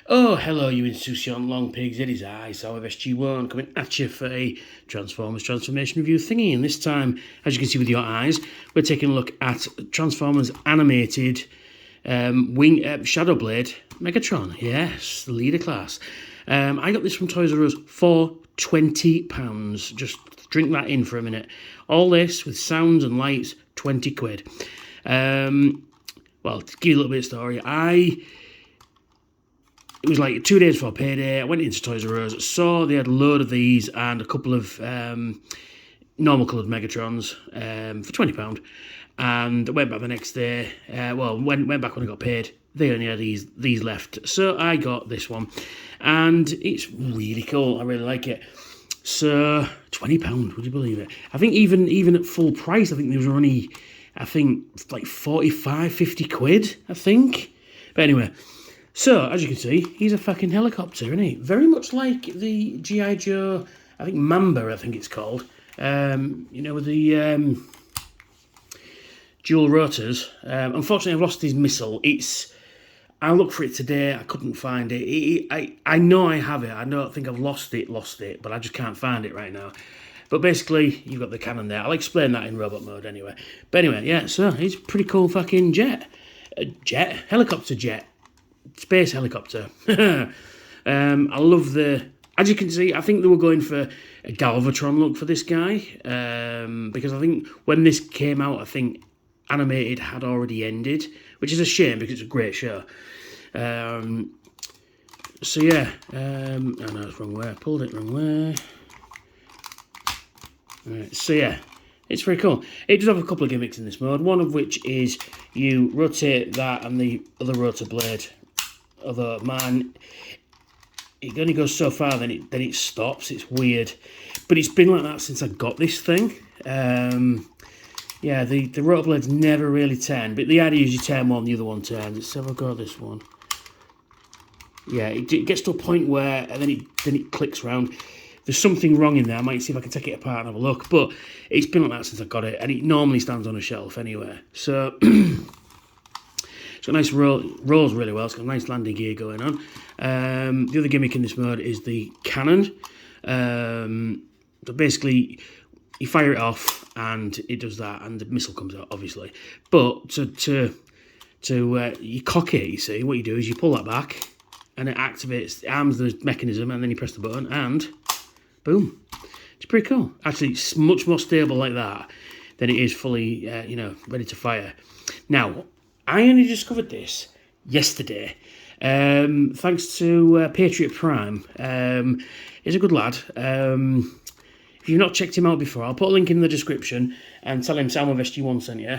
Oh, hello, you insouciant long pigs. It is I, Sour SG1, coming at you for a Transformers transformation review thingy. And this time, as you can see with your eyes, we're taking a look at Transformers animated Shadow Blade Megatron. Yes, the leader class. I got this from Toys R Us for £20. Just drink that in for a minute. All this with sounds and lights, 20 quid. Well, to give you a little bit of story, it was like 2 days before payday. I went into Toys R Us, saw they had a load of these and a couple of normal coloured Megatrons for £20. And I went back the next day. Went back when I got paid. They only had these left. So I got this one. And it's really cool. I really like it. So, £20, would you believe it? I think even at full price, I think there was only, like 45, 50 quid, I think. But anyway, so, as you can see, he's a fucking helicopter, isn't he? Very much like the G.I. Joe, I think Mamba, I think it's called. With the dual rotors. Unfortunately, I've lost his missile. I looked for it today, I couldn't find it. I know I have it, I don't think I've lost it, but I just can't find it right now. But basically, you've got the cannon there. I'll explain that in robot mode anyway. But anyway, yeah, so he's a pretty cool fucking helicopter jet. Space helicopter. I love as you can see, I think they were going for a Galvatron look for this guy, because I think when this came out, I think animated had already ended, which is a shame because it's a great show. So yeah, oh no, it's wrong way. I pulled it wrong way. Right, so yeah, it's very cool. It does have a couple of gimmicks in this mode, one of which is you rotate that and the other rotor blade. Although, man, it only goes so far, then it stops. It's weird. But it's been like that since I got this thing. Yeah, the rotor blades never really turn, but the idea is you turn one, the other one turns. Let's have a go at this one. Yeah, it gets to a point where, and then it clicks round. There's something wrong in there. I might see if I can take it apart and have a look. But it's been like that since I got it, and it normally stands on a shelf anyway. So it's got nice rolls really well. It's got a nice landing gear going on. The other gimmick in this mode is the cannon. So basically, you fire it off and it does that, and the missile comes out, obviously. But to you cock it, you see, what you do is you pull that back, and it activates, it arms the mechanism, and then you press the button, and boom. It's pretty cool. Actually, it's much more stable like that than it is fully, ready to fire. Now, I only discovered this yesterday, thanks to Patriot Prime. He's a good lad. If you've not checked him out before, I'll put a link in the description and tell him Sam of SG1 sent you.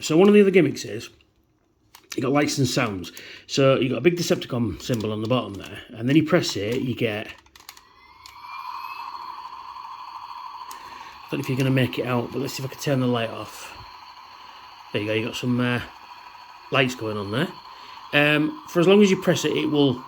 So one of the other gimmicks is you got lights and sounds. So you got a big Decepticon symbol on the bottom there, and then you press it, you get, I don't know if you're going to make it out, but let's see if I can turn the light off. There you go, you got some lights going on there. For as long as you press it, it will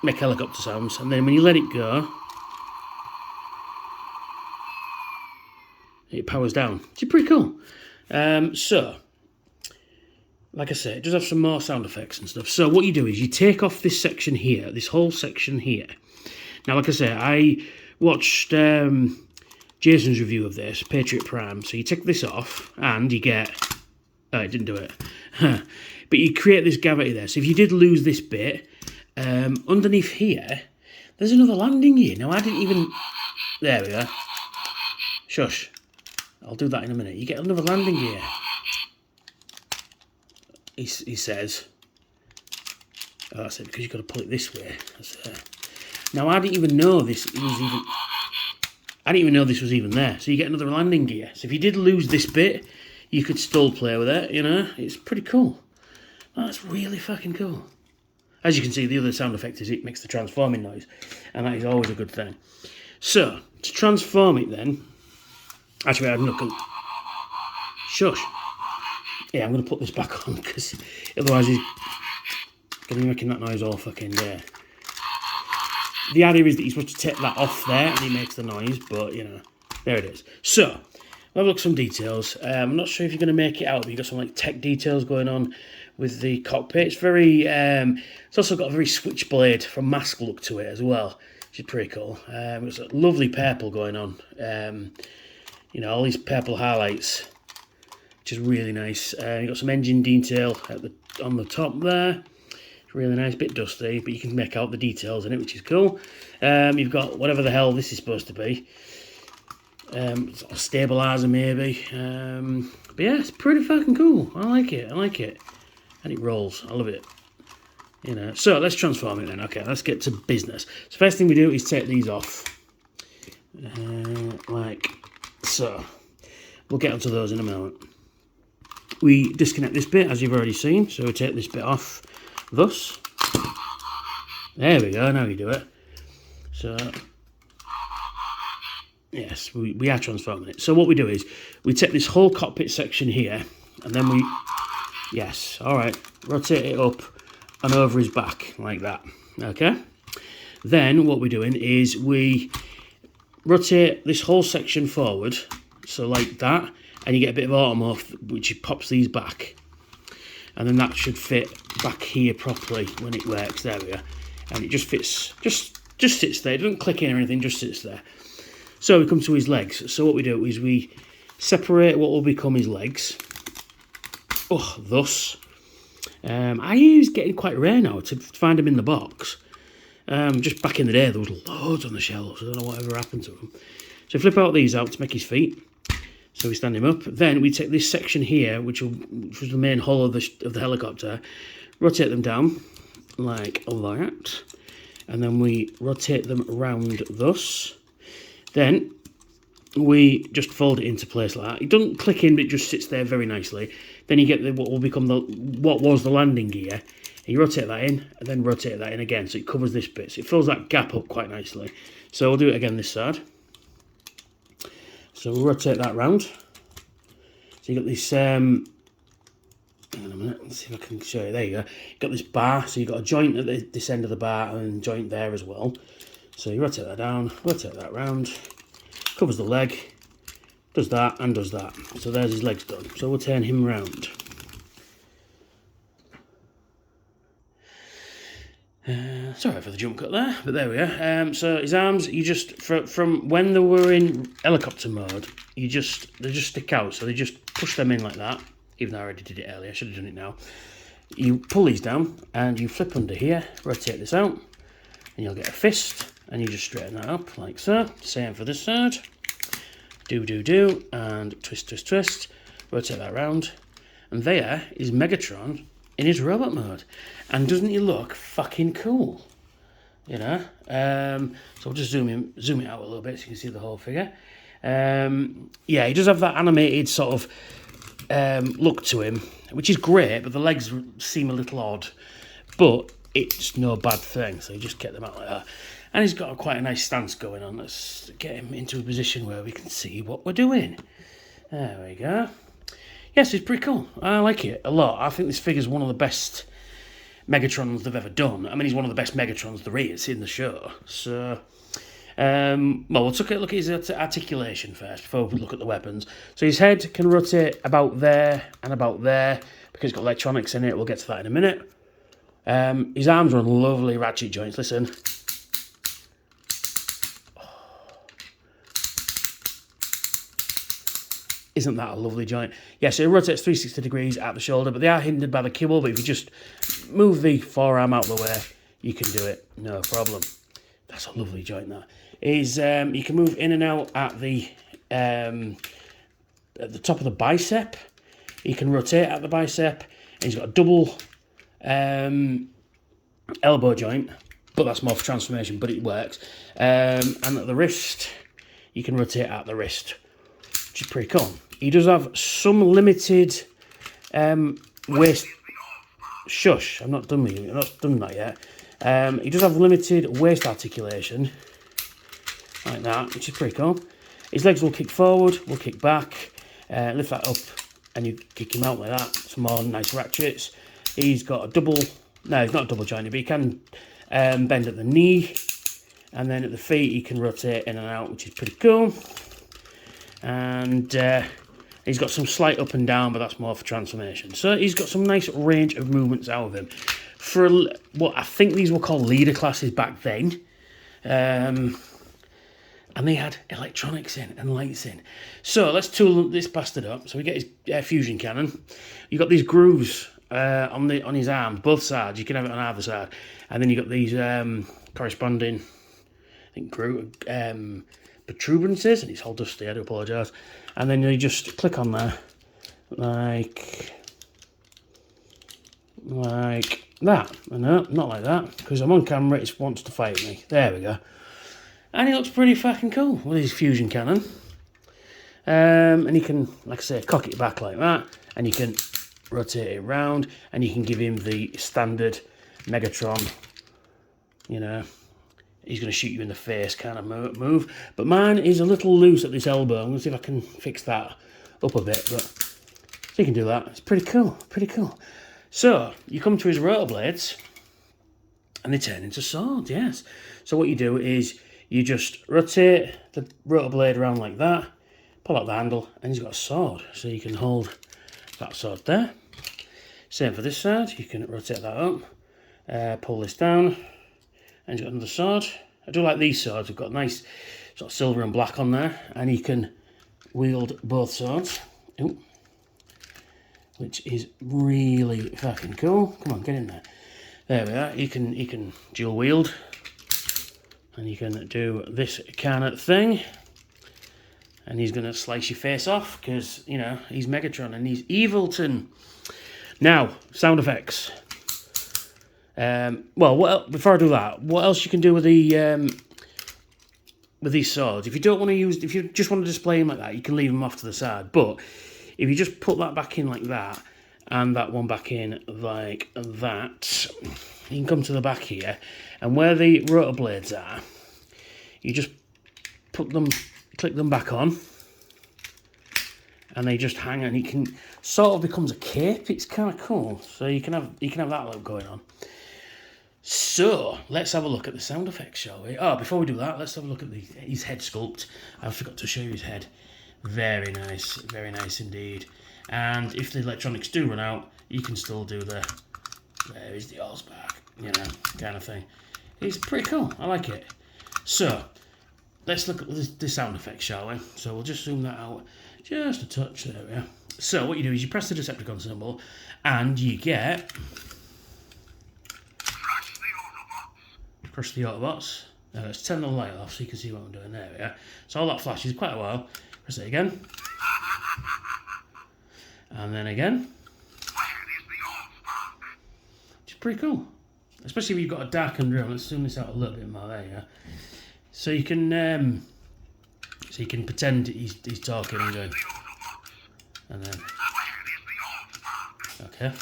make helicopter sounds, and then when you let it go, it powers down. It's pretty cool. So, like I said, it does have some more sound effects and stuff. So what you do is you take off this section here, this whole section here. Now, like I said, I watched Jason's review of this, Patriot Prime. So you take this off and you get... Oh, it didn't do it. But you create this cavity there. So if you did lose this bit, underneath here, there's another landing gear. Now, I didn't even... There we go. Shush. I'll do that in a minute. You get another landing gear. He says. Oh, that's it, because you've got to pull it this way. Now, I didn't even know this was even there. So you get another landing gear. So if you did lose this bit, you could still play with it, It's pretty cool. That's really fucking cool. As you can see, the other sound effect is it makes the transforming noise, and that is always a good thing. So, to transform it then, actually I'm not going to... Shush. Yeah, I'm going to put this back on, because otherwise he's going to be making that noise all fucking day. The idea is that you're supposed to take that off there, and it makes the noise, but, there it is. So, We'll have a look at some details. I'm not sure if you're going to make it out, but you've got some like tech details going on with the cockpit. It's very, it's also got a very Switchblade from Mask look to it as well, which is pretty cool. It's a lovely purple going on. You know, all these purple highlights, which is really nice. You've got some engine detail on the top there. It's really nice, bit dusty, but you can make out the details in it, which is cool. You've got whatever the hell this is supposed to be. Sort of stabilizer maybe. But yeah, it's pretty fucking cool. I like it. And it rolls. I love it. You know. So let's transform it then. Okay, let's get to business. So first thing we do is take these off. Like so. We'll get onto those in a moment. We disconnect this bit, as you've already seen. So we take this bit off. Thus. There we go. Now you do it. So yes, we are transforming it. So what we do is we take this whole cockpit section here, and then we. Yes, all right. Rotate it up and over his back like that. Okay. Then what we're doing is we rotate this whole section forward, so like that, and you get a bit of automorph, which pops these back, and then that should fit back here properly when it works. There we are, and it just fits, just sits there. It doesn't click in or anything, just sits there. So we come to his legs. So what we do is we separate what will become his legs. Oh, thus. I use getting quite rare now to find them in the box. Just back in the day, there was loads on the shelves. I don't know whatever happened to them. So flip out these out to make his feet. So we stand him up. Then we take this section here, which was the main hull of the helicopter, rotate them down like that. And then we rotate them around thus. Then we just fold it into place like that. It doesn't click in, but it just sits there very nicely. Then you get what will become what was the landing gear. And you rotate that in, and then rotate that in again, so it covers this bit. So it fills that gap up quite nicely. So we'll do it again this side. So we'll rotate that round. So you got this. Hang on a minute. Let's see if I can show you. There you go. You got this bar. So you have got a joint at this end of the bar and a joint there as well. So you rotate that down, rotate that round. Covers the leg, does that and does that. So there's his legs done. So we'll turn him round. Sorry for the jump cut there, but there we are. So his arms, you just from when they were in helicopter mode, they just stick out. So they just push them in like that. Even though I already did it earlier, I should have done it now. You pull these down and you flip under here, rotate this out, and you'll get a fist. And you just straighten that up like so. Same for this side. Do, and twist. Rotate that round. And there is Megatron in his robot mode. And doesn't he look fucking cool? You know? So I'll just zoom it out a little bit so you can see the whole figure. Yeah, he does have that animated sort of look to him, which is great, but the legs seem a little odd. But it's no bad thing, so you just get them out like that. And he's got quite a nice stance going on. Let's get him into a position where we can see what we're doing. There we go. Yes, it's pretty cool. I like it a lot. I think this figure's one of the best Megatrons they've ever done. I mean, he's one of the best Megatrons there is in the show. So, well, we'll take a look at his articulation first before we look at the weapons. So his head can rotate about there and about there because it's got electronics in it. We'll get to that in a minute. His arms are on lovely ratchet joints. Listen. Isn't that a lovely joint? Yeah, so it rotates 360 degrees at the shoulder, but they are hindered by the kibble, but if you just move the forearm out of the way, you can do it, no problem. That's a lovely joint, that. You can move in and out at the top of the bicep. You can rotate at the bicep, and he's got a double elbow joint, but that's more for transformation, but it works. And at the wrist, you can rotate at the wrist, which is pretty cool. He does have some limited waist. Shush! I'm not done that yet. He does have limited waist articulation, like that, which is pretty cool. His legs will kick forward, will kick back, lift that up, and you kick him out like that. Some more nice ratchets. He's got a double. No, he's not a double jointed, but he can bend at the knee, and then at the feet he can rotate in and out, which is pretty cool. And he's got some slight up and down, but that's more for transformation. So he's got some nice range of movements out of him. For what I think these were called leader classes back then. And they had electronics in and lights in. So let's tool this bastard up. So we get his fusion cannon. You've got these grooves on his arms, both sides. You can have it on either side. And then you've got these corresponding, I think, protuberances. And it's all dusty, I do apologise. And then you just click on there, like that. No, not like that, because I'm on camera, it wants to fight me. There we go. And he looks pretty fucking cool with his fusion cannon. And you can, like I say, cock it back like that, and you can rotate it around, and you can give him the standard Megatron, you know, he's going to shoot you in the face kind of move. But mine is a little loose at this elbow. I'm going to see if I can fix that up a bit. But so you can do that. It's pretty cool, pretty cool. So you come to his rotor blades, and they turn into swords, yes. So what you do is you just rotate the rotor blade around like that, pull out the handle, and he's got a sword. So you can hold that sword there. Same for this side. You can rotate that up, pull this down, and you've got another sword. I do like these swords. We've got nice sort of silver and black on there, and you can wield both swords. Ooh. Which is really fucking cool. Come on, get in there. There we are. You can dual wield, and you can do this kind of thing. And he's going to slice your face off because, you know, he's Megatron and he's Evilton. Now, sound effects. Well, before I do that, what else you can do with the with these swords? If you don't want to use, if you just want to display them like that, you can leave them off to the side. But if you just put that back in like that, and that one back in like that, you can come to the back here, and where the rotor blades are, you just put them, click them back on, and they just hang, and it can sort of becomes a cape. It's kind of cool. So you can have that look going on. So let's have a look at the sound effects, shall we? Oh, before we do that, let's have a look at his head sculpt. I forgot to show you his head. Very nice indeed. And if the electronics do run out, you can still do there is the horse back, you know, kind of thing. It's pretty cool. I like it. So let's look at the sound effects, shall we? So we'll just zoom that out just a touch. There we are. So what you do is you press the Decepticon symbol, and you get crush the Autobots. Now let's turn the light off so you can see what I'm doing. There we are. So all that flashes quite a while. Press it again. And then again. Which is pretty cool. Especially if you've got a darkened room. Let's zoom this out a little bit more. There you go. So you can pretend he's talking and going. And then. Okay.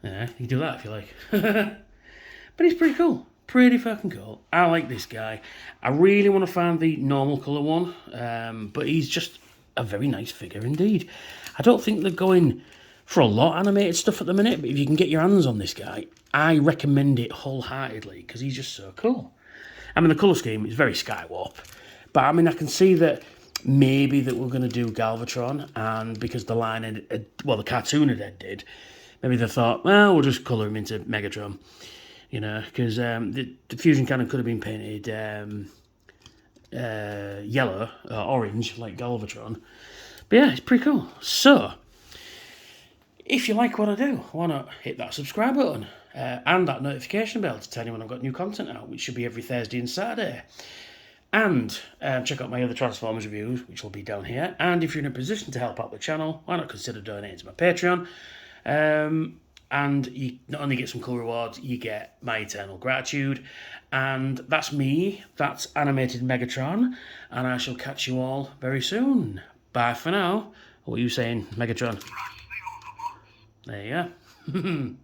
Yeah, you can do that if you like. But he's pretty cool. Pretty fucking cool. I like this guy. I really want to find the normal colour one. But he's just a very nice figure indeed. I don't think they're going for a lot of animated stuff at the minute. But if you can get your hands on this guy, I recommend it wholeheartedly. Because he's just so cool. I mean, the colour scheme is very Skywarp. But I mean, I can see that maybe that we're going to do Galvatron. And because the line, the cartoon had ended, maybe they thought, well, we'll just colour him into Megatron, you know, because the fusion cannon could have been painted yellow or orange, like Galvatron. But yeah, it's pretty cool. So, if you like what I do, why not hit that subscribe button and that notification bell to tell you when I've got new content out, which should be every Thursday and Saturday. And check out my other Transformers reviews, which will be down here. And if you're in a position to help out the channel, why not consider donating to my Patreon? And you not only get some cool rewards, you get my eternal gratitude. And that's me, that's animated Megatron, and I shall catch you all very soon. Bye for now. What are you saying, Megatron? There you go.